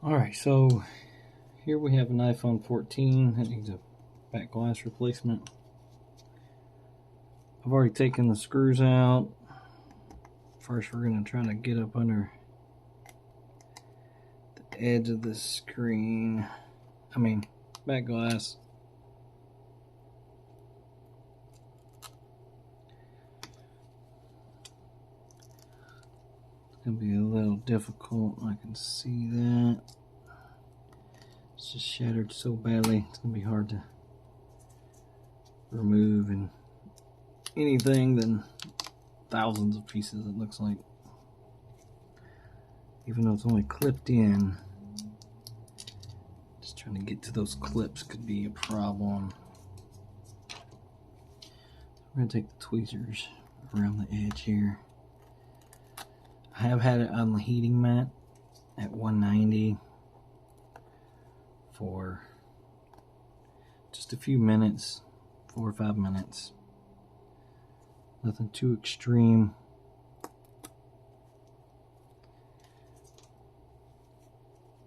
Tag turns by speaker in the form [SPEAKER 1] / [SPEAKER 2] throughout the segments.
[SPEAKER 1] Alright, so here we have an iPhone 14 that needs a back glass replacement. I've already taken the screws out. First we're going to try to get up under the edge of the screen. Back glass. It's going to be a little difficult. I can see that. It's just shattered so badly. It's going to be hard to remove and anything than thousands of pieces, it looks like. Even though it's only clipped in, just trying to get to those clips could be a problem. We're going to take the tweezers around the edge here. I have had it on the heating mat at 190 for just a few minutes, 4 or 5 minutes. Nothing too extreme.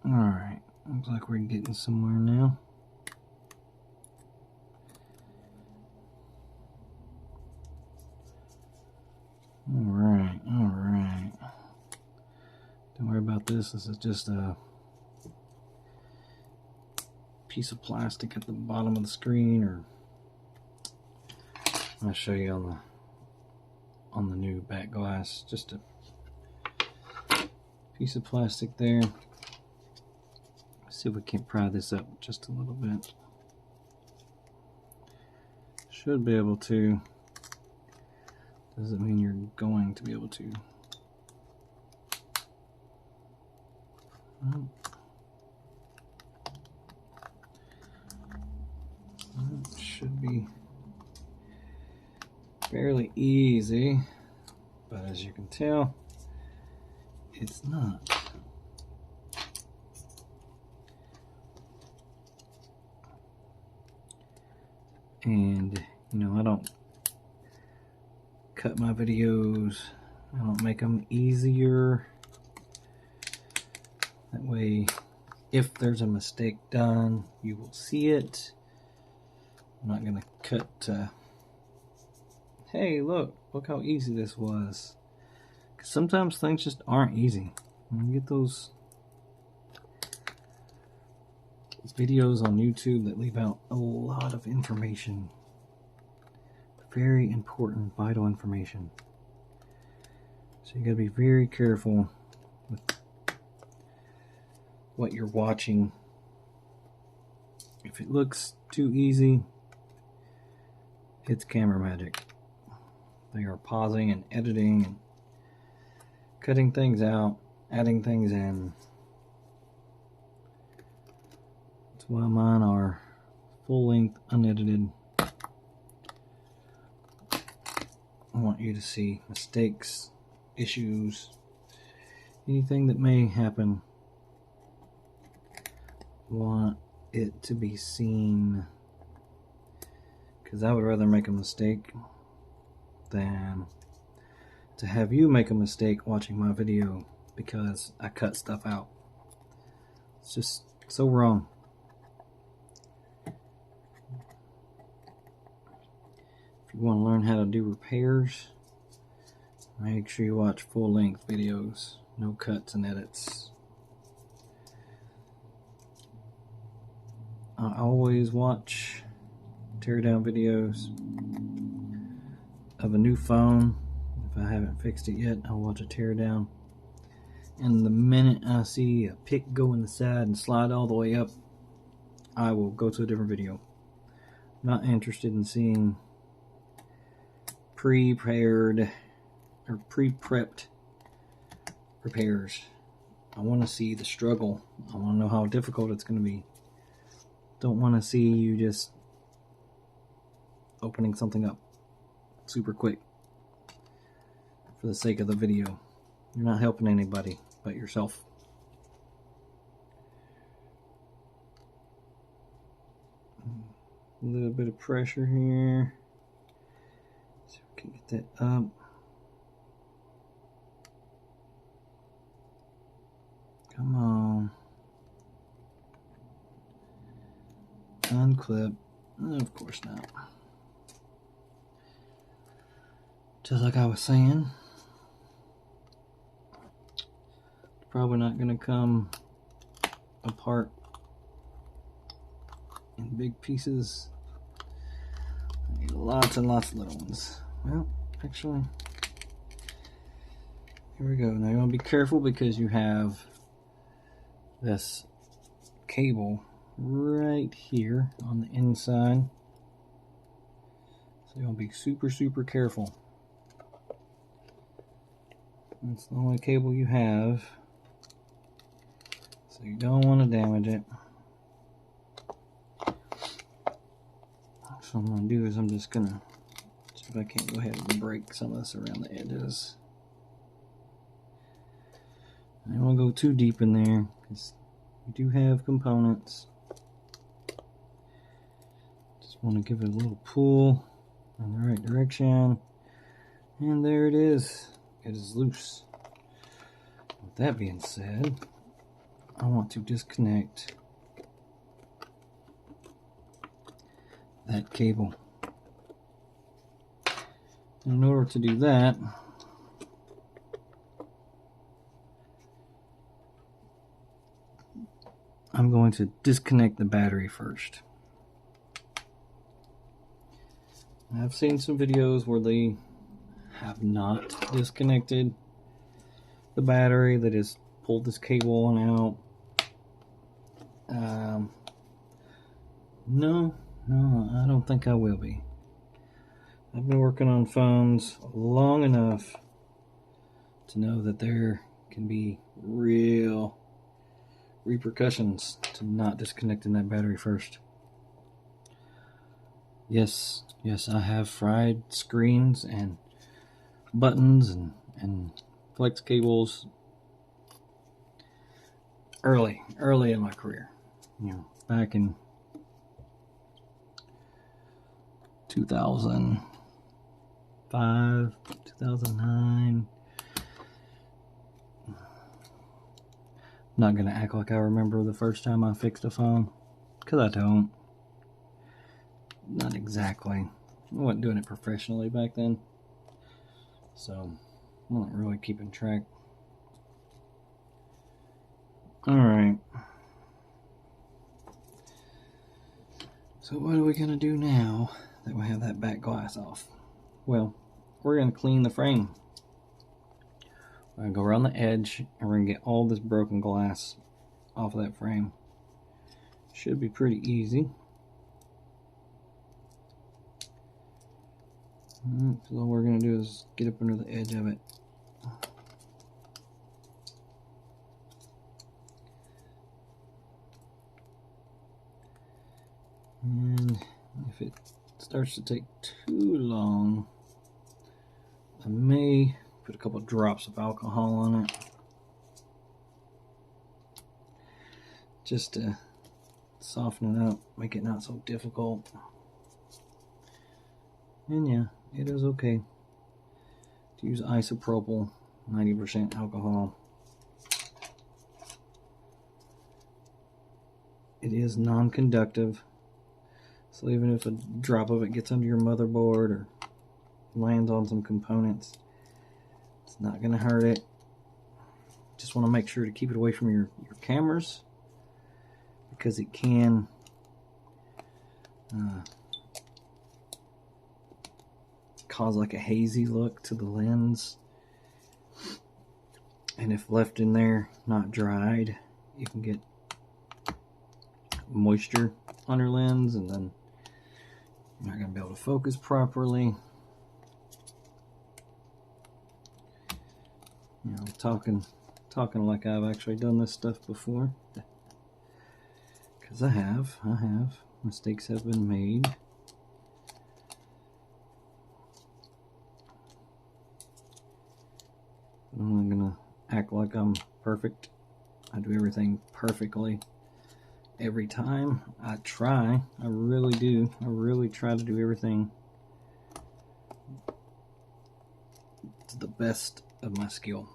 [SPEAKER 1] Alright, looks like we're getting somewhere now. Alright. Don't worry about this. This is just a piece of plastic at the bottom of the screen, or I'll show you on the new back glass. Just a piece of plastic there. Let's see if we can pry this up just a little bit. Should be able to. Doesn't mean you're going to be able to. That should be fairly easy, but as you can tell, it's not. And I don't cut my videos, I don't make them easier. That way, if there's a mistake done, you will see it. I'm not gonna cut hey, look how easy this was. 'Cause sometimes things just aren't easy. When you get those videos on YouTube that leave out a lot of information, very important, vital information. So you gotta be very careful with what you're watching. If it looks too easy, it's camera magic. They are pausing and editing and cutting things out, adding things in. That's why mine are full length, unedited. I want you to see mistakes, issues, anything that may happen. I want it to be seen, because I would rather make a mistake than to have you make a mistake watching my video because I cut stuff out. It's just so wrong. If you want to learn how to do repairs, make sure you watch full-length videos, no cuts and edits. I always watch teardown videos of a new phone. If I haven't fixed it yet, I'll watch a teardown. And the minute I see a pick go in the side and slide all the way up, I will go to a different video. I'm not interested in seeing prepared or pre-prepped repairs. I want to see the struggle. I want to know how difficult it's going to be. Don't want to see you just opening something up super quick for the sake of the video. You're not helping anybody but yourself. A little bit of pressure here. See if we can get that up. Come on. unclip. Of course not. Just like I was saying, it's probably not going to come apart in big pieces. I need lots and lots of little ones. Well, actually, here we go. Now you want to be careful because you have this cable right here on the inside. So you want to be super, super careful. That's the only cable you have. So you don't want to damage it. So what I'm going to do is I'm just going to see if I can't go ahead and break some of this around the edges. I don't want to go too deep in there because we do have components. Just want to give it a little pull in the right direction. And there it is. It is loose. With that being said, I want to disconnect that cable. In order to do that, I'm going to disconnect the battery first. I've seen some videos where they have not disconnected the battery. They just pulled this cable on out. No, I don't think I will be. I've been working on phones long enough to know that there can be real repercussions to not disconnecting that battery first. Yes, I have fried screens and buttons and flex cables early in my career. You know, back in 2005, 2009. I'm not gonna act like I remember the first time I fixed a phone, because I don't. Not exactly. I wasn't doing it professionally back then, so I wasn't really keeping track. Alright. So what are we going to do now that we have that back glass off? Well, we're going to clean the frame. We're going to go around the edge and we're going to get all this broken glass off of that frame. Should be pretty easy. So all we're going to do is get up under the edge of it. And if it starts to take too long, I may put a couple drops of alcohol on it, just to soften it up, make it not so difficult. And yeah, it is okay to use isopropyl 90% alcohol. It is non-conductive, so even if a drop of it gets under your motherboard or lands on some components, it's not going to hurt it. Just want to make sure to keep it away from your cameras, because it can cause like a hazy look to the lens, and if left in there not dried, you can get moisture on your lens, and then you're not going to be able to focus properly. You know, talking like I've actually done this stuff before, because I have. Mistakes have been made. I'm not gonna act like I'm perfect. I do everything perfectly every time. I try. I really do. I really try to do everything to the best of my skill.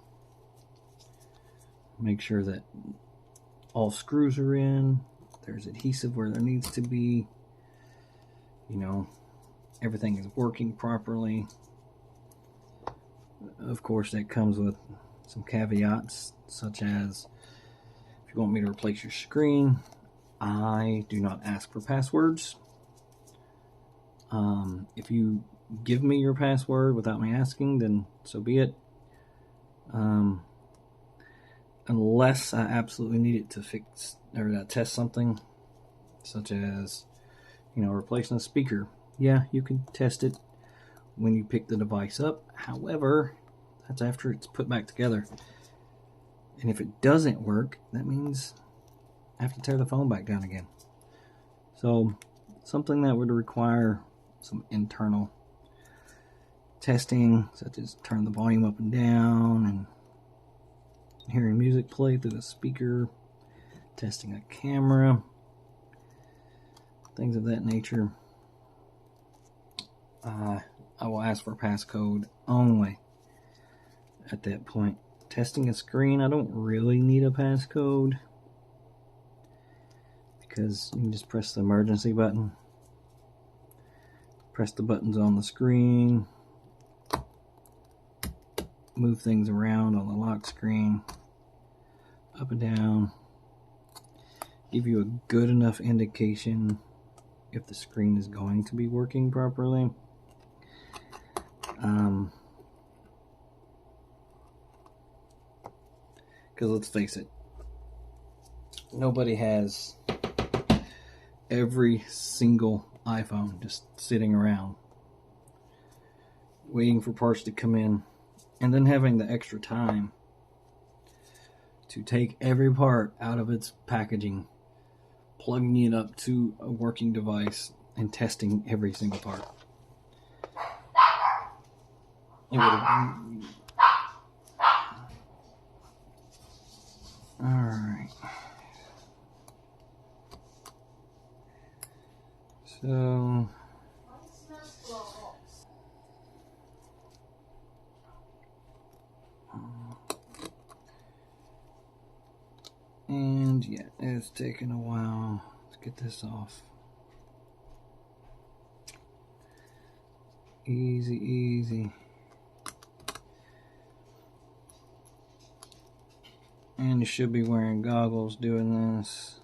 [SPEAKER 1] Make sure that all screws are in, There's adhesive where there needs to be. You know, everything is working properly. Of course, that comes with some caveats, such as if you want me to replace your screen, I do not ask for passwords. If you give me your password without me asking, then so be it. Unless I absolutely need it to fix or test something, such as, you know, replacing a speaker. Yeah, you can test it when you pick the device up. However, that's after it's put back together. And if it doesn't work, that means I have to tear the phone back down again. So something that would require some internal testing, such as turn the volume up and down and hearing music play through the speaker, testing a camera, things of that nature. I will ask for a passcode only at that point. Testing a screen, I don't really need a passcode because you can just press the emergency button, press the buttons on the screen, move things around on the lock screen, up and down, give you a good enough indication if the screen is going to be working properly. Because let's face it, nobody has every single iPhone just sitting around waiting for parts to come in, and then having the extra time to take every part out of its packaging, plugging it up to a working device, and testing every single part. It would have... Alright. So... And yeah, it's taken a while. Let's get this off. Easy, easy. And you should be wearing goggles doing this.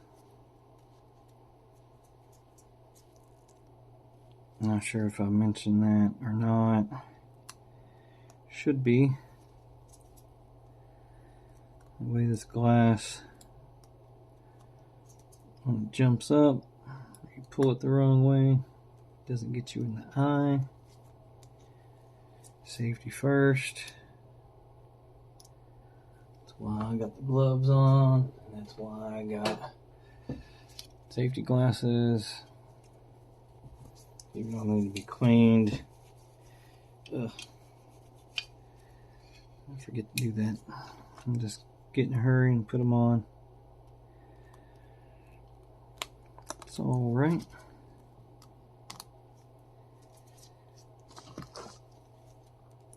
[SPEAKER 1] Not sure if I mentioned that or not. Should be. The way this glass, when it jumps up, you pull it the wrong way, it doesn't get you in the eye. Safety first. That's why I got the gloves on, and that's why I got safety glasses. Even though they need to be cleaned. Ugh. I forget to do that. I'm just get in a hurry and put them on. It's all right.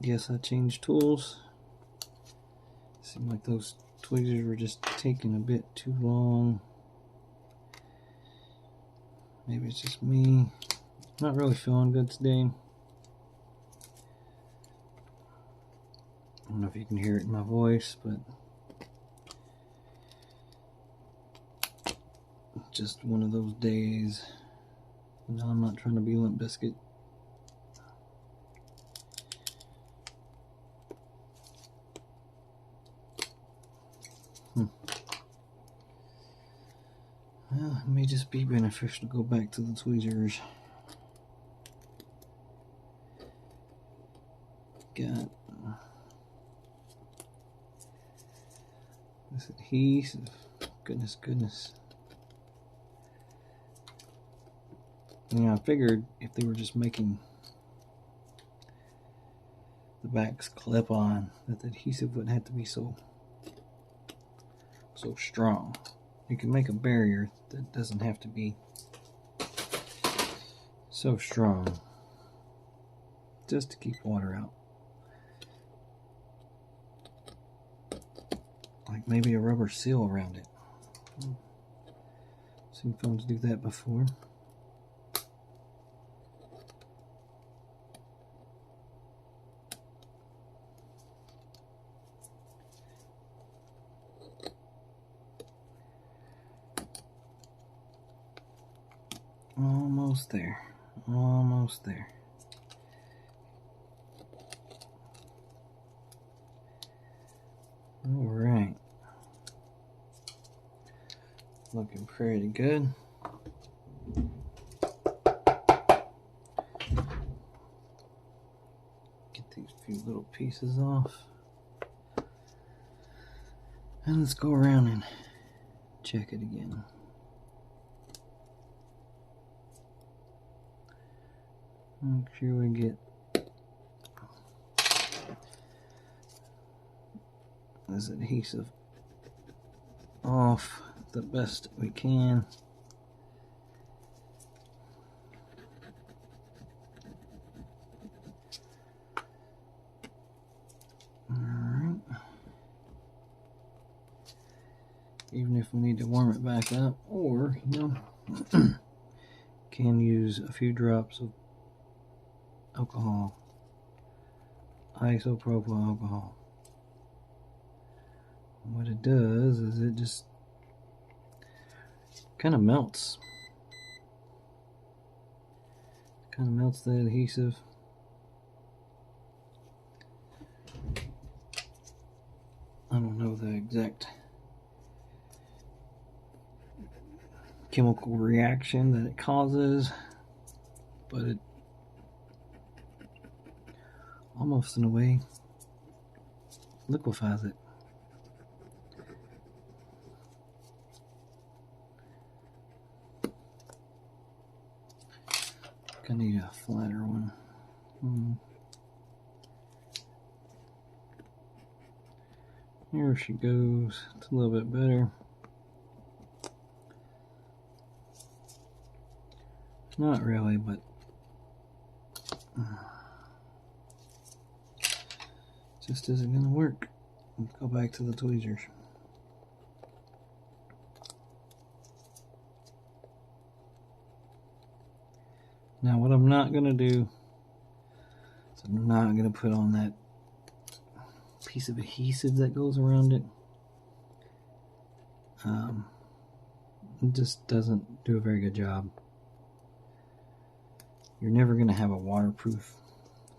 [SPEAKER 1] Yes, I changed tools. Seemed like those tweezers were just taking a bit too long. Maybe it's just me. Not really feeling good today. I don't know if you can hear it in my voice, but just one of those days. No, I'm not trying to be Limp Bizkit. Well, it may just be beneficial to go back to the tweezers. Got this adhesive. Goodness. Yeah, I figured if they were just making the backs clip on, that the adhesive wouldn't have to be so strong. You can make a barrier that doesn't have to be so strong, just to keep water out. Like maybe a rubber seal around it. Seen phones do that before. Almost there. Almost there. All right. Looking pretty good. Get these few little pieces off. And let's go around and check it again. Make sure we get this adhesive off the best we can. Alright. Even if we need to warm it back up, or, you know, can use a few drops of alcohol, isopropyl alcohol. What it does is it just kind of melts. Kind of melts the adhesive. I don't know the exact chemical reaction that it causes, but it almost in a way liquefies it. I need a flatter one. Here she goes. It's a little bit better. Not really, but just isn't going to work. Let's go back to the tweezers. Now what I'm not going to do is I'm not going to put on that piece of adhesive that goes around it. It just doesn't do a very good job. You're never going to have a waterproof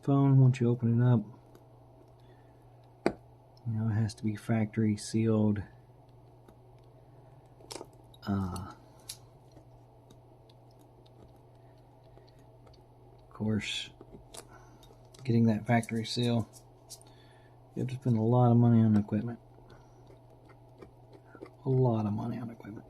[SPEAKER 1] phone once you open it up. You know, it has to be factory sealed. Of course, getting that factory seal, you have to spend a lot of money on equipment. A lot of money on equipment.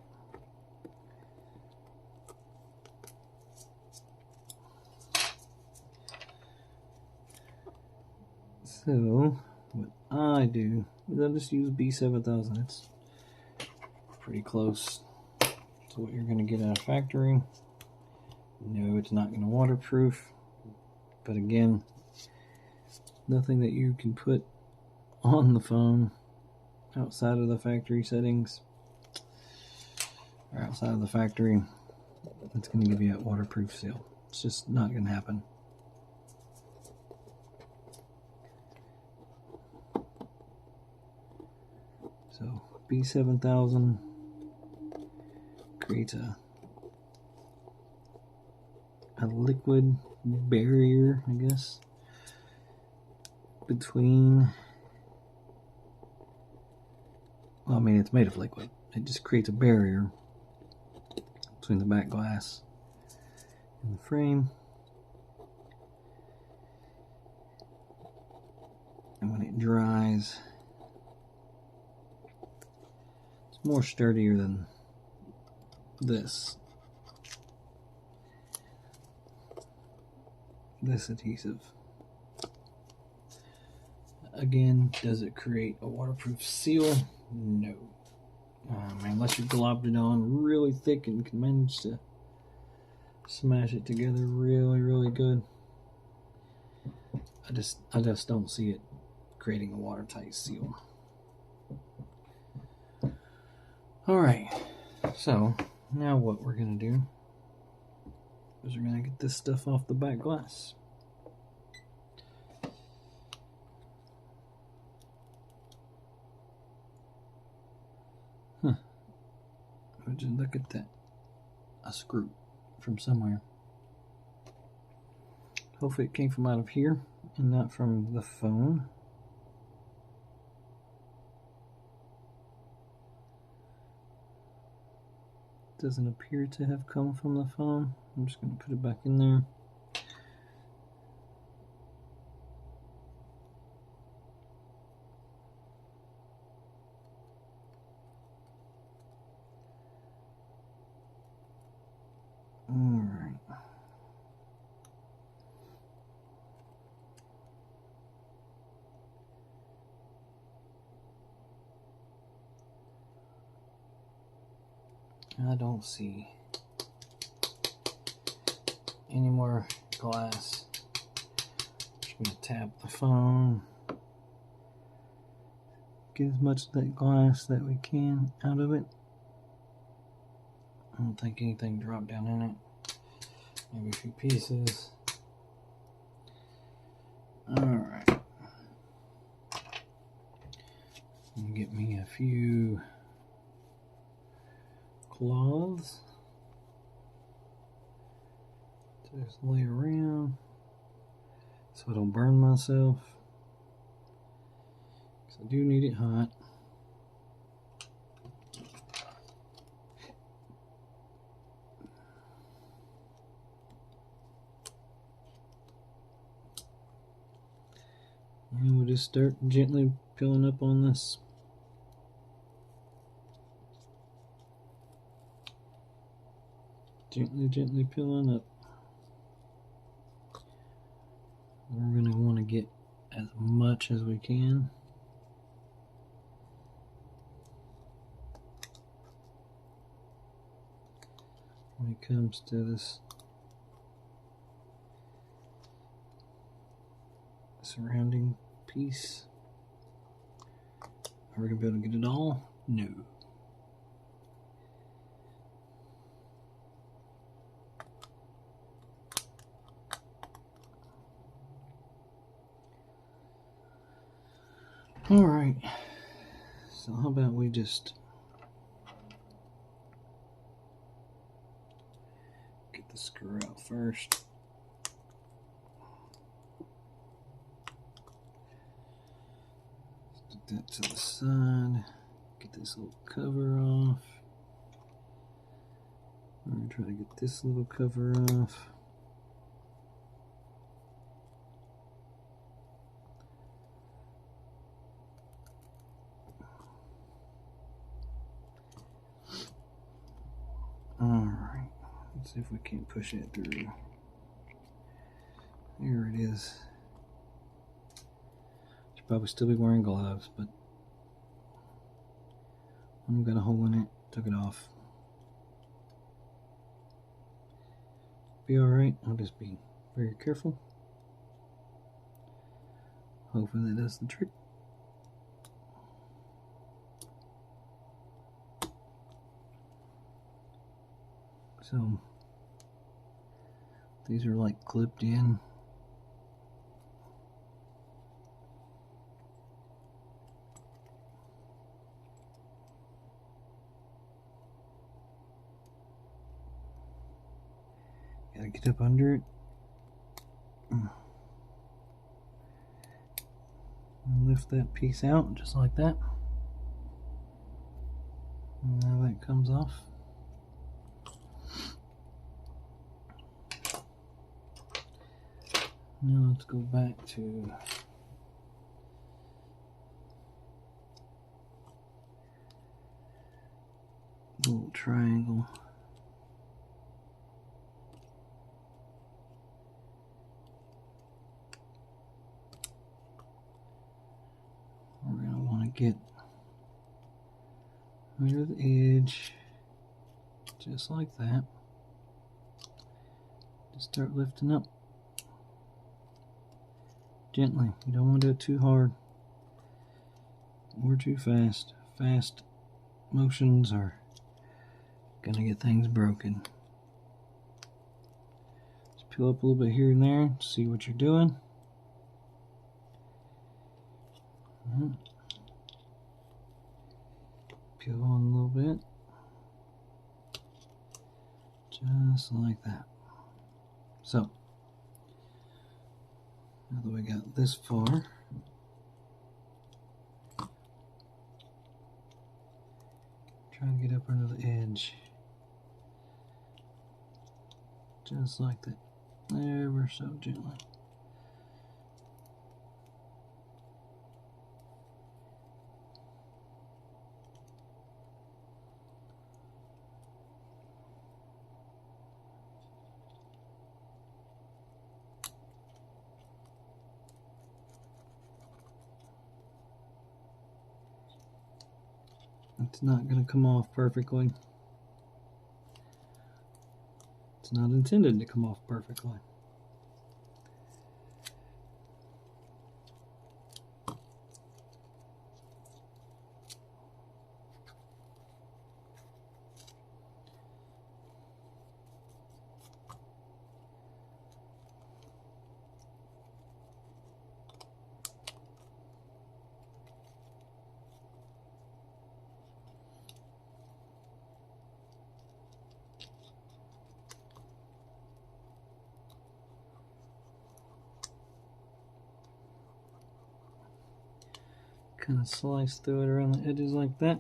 [SPEAKER 1] So, what I do is I just use B7000. It's pretty close to what you're going to get out of factory. No, it's not going to waterproof. But again, nothing that you can put on the phone outside of the factory settings or outside of the factory that's going to give you a waterproof seal. It's just not going to happen. So B7000 creates a liquid barrier, I guess, between, well, I mean, it's made of liquid. It just creates a barrier between the back glass and the frame. And when it dries, it's more sturdier than this adhesive. Again, does it create a waterproof seal? No. Unless you globbed it on really thick and can manage to smash it together really, really good. I just don't see it creating a watertight seal. Alright, so Now what we're going to do is we're going to get this stuff off the back glass. Would you look at that? A screw from somewhere. Hopefully it came from out of here and not from the phone. Doesn't appear to have come from the phone. I'm just going to put it back in there. Alright. I don't see any more glass. Just going to tap the phone. Get as much of that glass that we can out of it. I don't think anything dropped down in it. Maybe a few pieces. Alright. Get me a few cloths to just lay around so I don't burn myself. Because I do need it hot. And we'll just start gently peeling up on this. Gently peeling up. We're going to want to get as much as we can. When it comes to this surrounding piece. Are we going to be able to get it all? No. Alright, so how about we just get the screw out first. Stick that to the side, get this little cover off. I'm going to try to get this little cover off. Alright, let's see if we can't push it through. Here it is. Should probably still be wearing gloves, but one got a hole in it, took it off. Be alright, I'll just be very careful. Hopefully that does the trick. So these are like clipped in. Gotta get up under it. And lift that piece out just like that. And now that comes off. Now let's go back to the little triangle. We're going to want to get under the edge, just like that. Just start lifting up. Gently. You don't want to do it too hard or too fast. Fast motions are Gonna get things broken. Just peel up a little bit here and there, see what you're doing. Peel on a little bit. Just like that. So, now that we got this far, try and get up under the edge. Just like that. Ever so gently. It's not going to come off perfectly. It's not intended to come off perfectly. Kind of slice through it around the edges like that.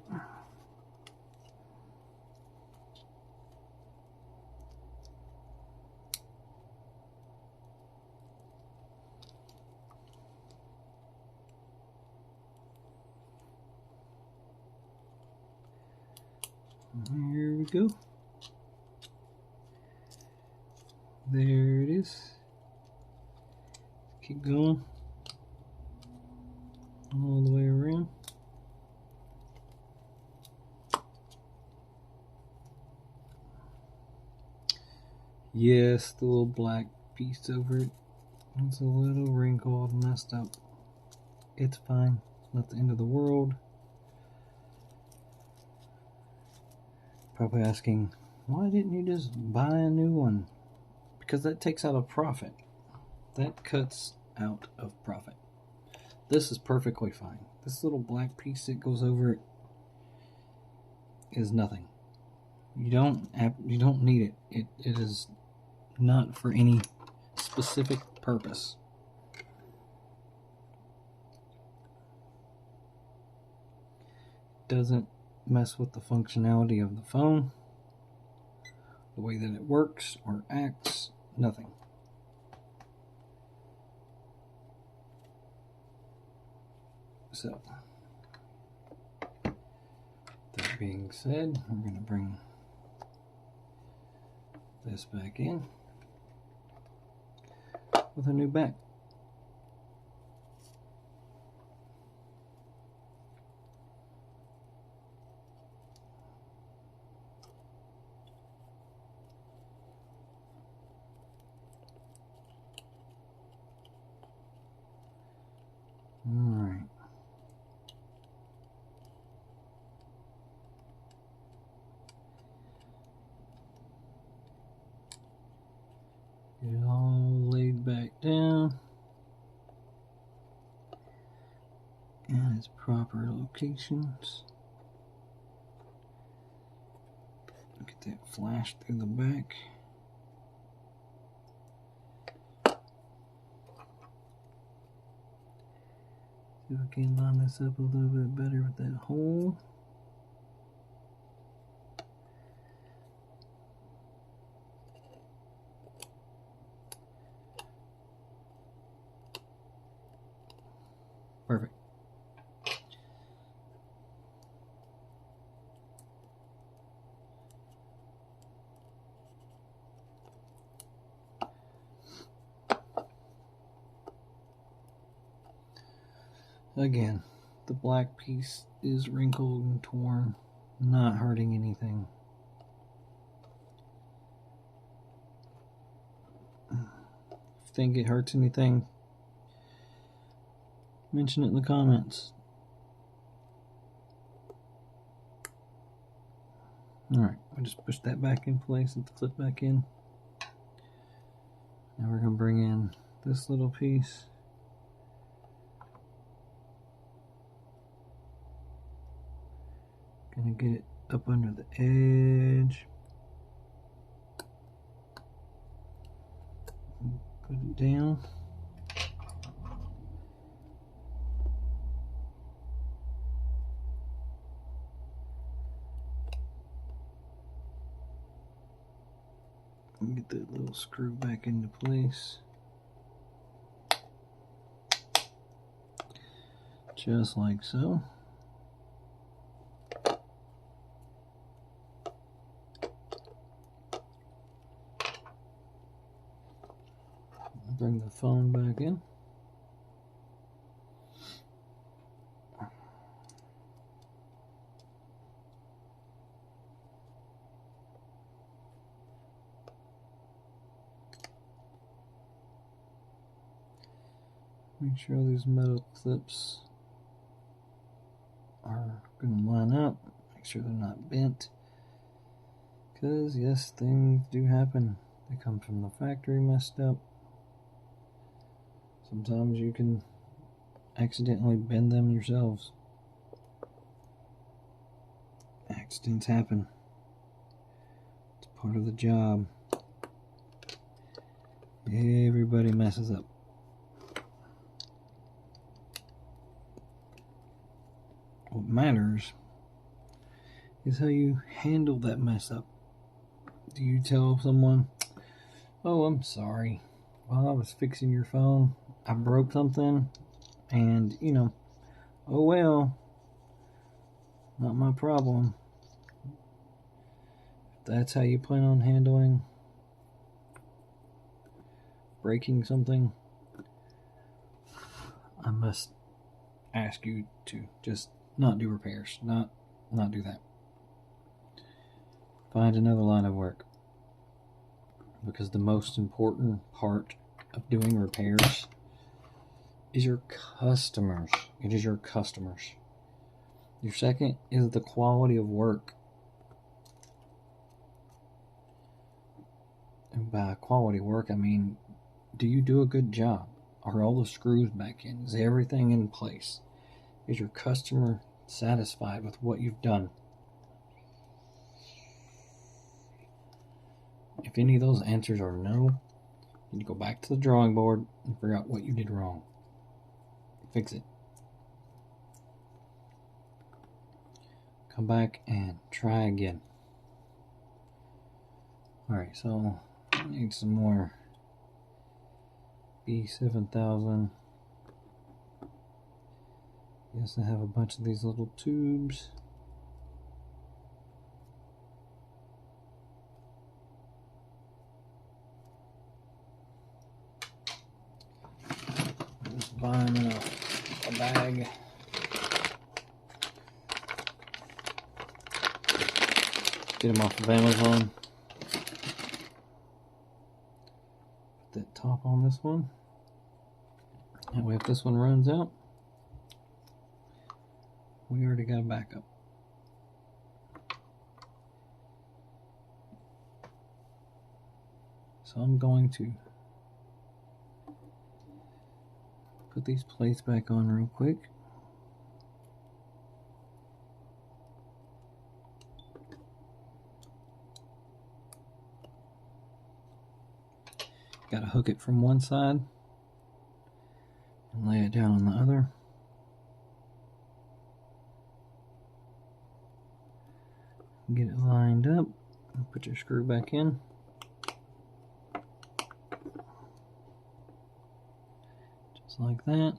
[SPEAKER 1] Here we go. There it is. Keep going all the way around. Yes, the little black piece over it. It's a little wrinkled and messed up. It's fine. It's not the end of the world. Probably asking, why didn't you just buy a new one? Because that takes out a profit. That cuts out of profit. This is perfectly fine. This little black piece that goes over it is nothing. You don't need it. It is not for any specific purpose. Doesn't mess with the functionality of the phone, the way that it works or acts, nothing. So, that being said, we're going to bring this back in with a new back. Alright. Get it all laid back down in its proper locations. Get that flash through the back. See if I can line this up a little bit better with that hole. Perfect. Again, the black piece is wrinkled and torn, not hurting anything. If you think it hurts anything, mention it in the comments. Alright, I'll just push that back in place and the clip back in. Now we're going to bring in this little piece. Gonna get it up under the edge. Put it down. And get that little screw back into place. Just like so. Bring the phone back in. Make sure these metal clips are going to line up. Make sure they're not bent. Because, yes, things do happen. They come from the factory messed up. Sometimes you can accidentally bend them yourselves. Accidents happen. It's part of the job. Everybody messes up. What matters is how you handle that mess up. Do you tell someone, "Oh, I'm sorry. While I was fixing your phone, I broke something, and, oh well, not my problem." If that's how you plan on handling breaking something, I must ask you to just not do repairs, not do that. Find another line of work, because the most important part of doing repairs is your customers. It is your customers. Your second is the quality of work. And by quality work, I mean, do you do a good job? Are all the screws back in? Is everything in place? Is your customer satisfied with what you've done? If any of those answers are no, you need to go back to the drawing board and figure out what you did wrong. Fix it. Come back and try again. Alright, so I need some more B7000. Yes, I have a bunch of these little tubes. Just buy them in a bag. Get them off of Amazon. Put that top on this one. That way if this one runs out, we already got a backup. So I'm going to put these plates back on real quick. Got to hook it from one side and lay it down on the other. Get it lined up and put your screw back in. Just like that.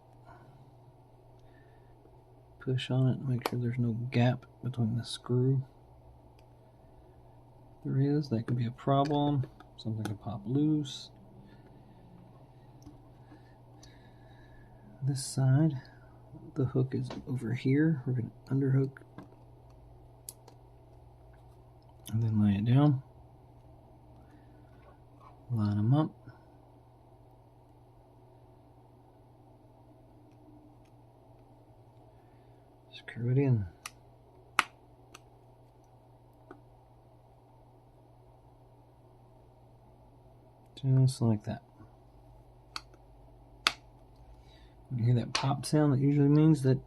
[SPEAKER 1] Push on it and make sure there's no gap between the screw. If there is, that could be a problem. Something could pop loose. This side, the hook is over here. We're going to underhook and then lay it down. Line them up. Screw it in. Just like that. When you hear that pop sound, that usually means that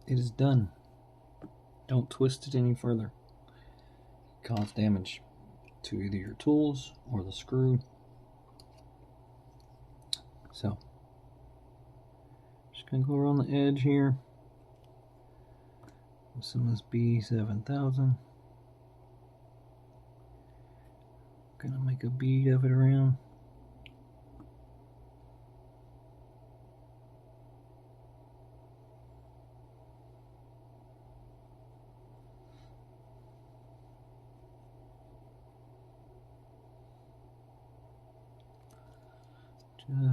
[SPEAKER 1] it is done. Don't twist it any further. Cause damage to either your tools or the screw. So, just gonna go around the edge here with some of this B7000. Gonna make a bead of it around.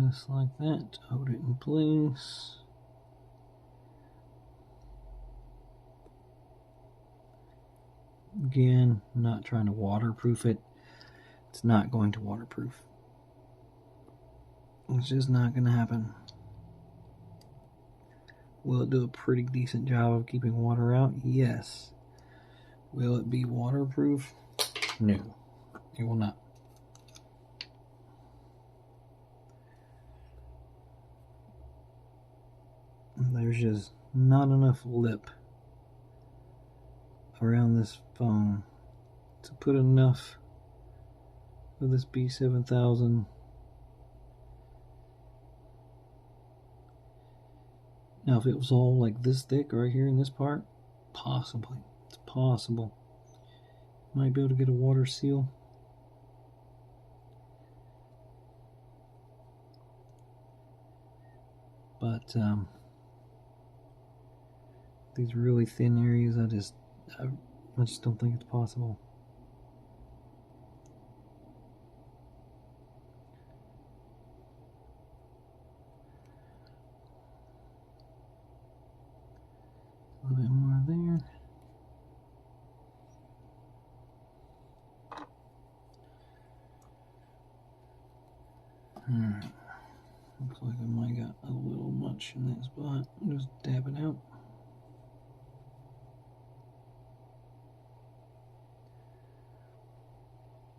[SPEAKER 1] Just like that, hold it in place. Again, I'm not trying to waterproof it. It's not going to waterproof. It's just not going to happen. Will it do a pretty decent job of keeping water out? Yes. Will it be waterproof? No, it will not. There's just not enough lip around this phone to put enough of this B7000. Now if it was all like this thick right here in this part, possibly, it's possible. Might be able to get a water seal. But these really thin areas, I just don't think it's possible. A little bit more there. Alright. Looks like I might got a little much in that spot. Just dab it out.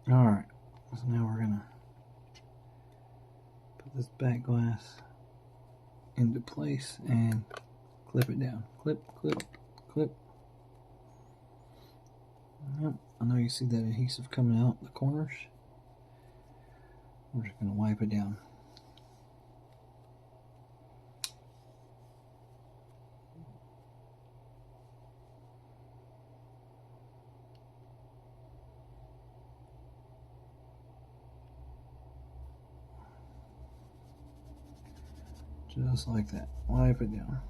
[SPEAKER 1] Alright, so now we're gonna put this back glass into place and clip it down. Clip, clip, clip. Yep, I know you see that adhesive coming out the corners. We're just gonna wipe it down. Just like that. Wipe it down.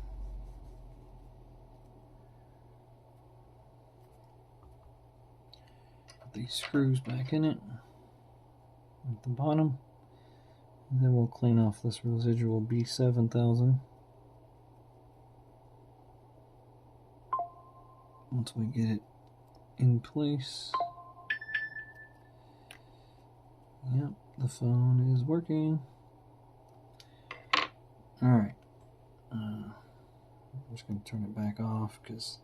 [SPEAKER 1] Put these screws back in it at the bottom. And then we'll clean off this residual B7000. Once we get it in place. Yep, the phone is working. Alright, I'm just going to turn it back off because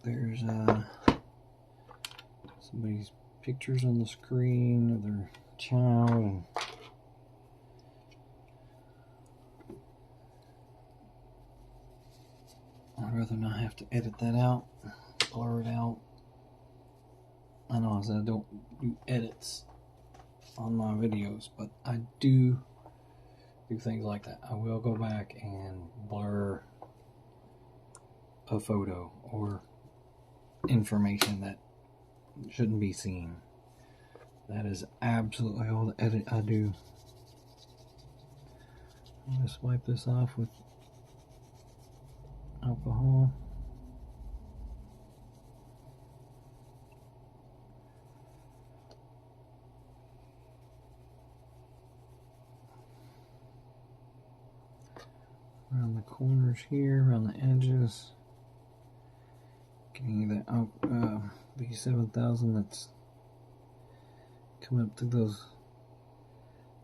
[SPEAKER 1] there's somebody's pictures on the screen of their child, and I'd rather not have to edit that out, blur it out. I know I said I don't do edits on my videos, but I do things like that. I will go back and blur a photo or information that shouldn't be seen. That is absolutely all the edit I do. I'll just wipe this off with alcohol. Around the corners here, around the edges. Getting that B7000 that's coming up through those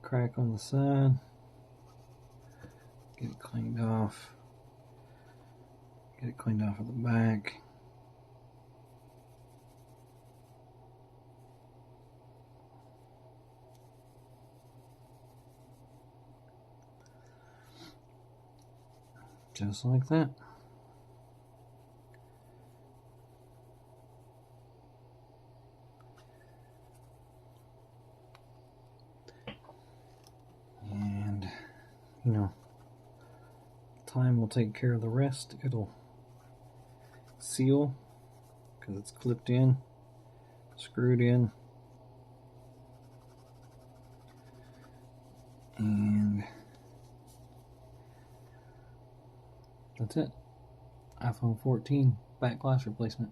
[SPEAKER 1] crack on the side. Get it cleaned off. Get it cleaned off at the back. Just like that. And, you know, time will take care of the rest. It'll seal because it's clipped in, screwed in, and that's it. iPhone 14 back glass replacement.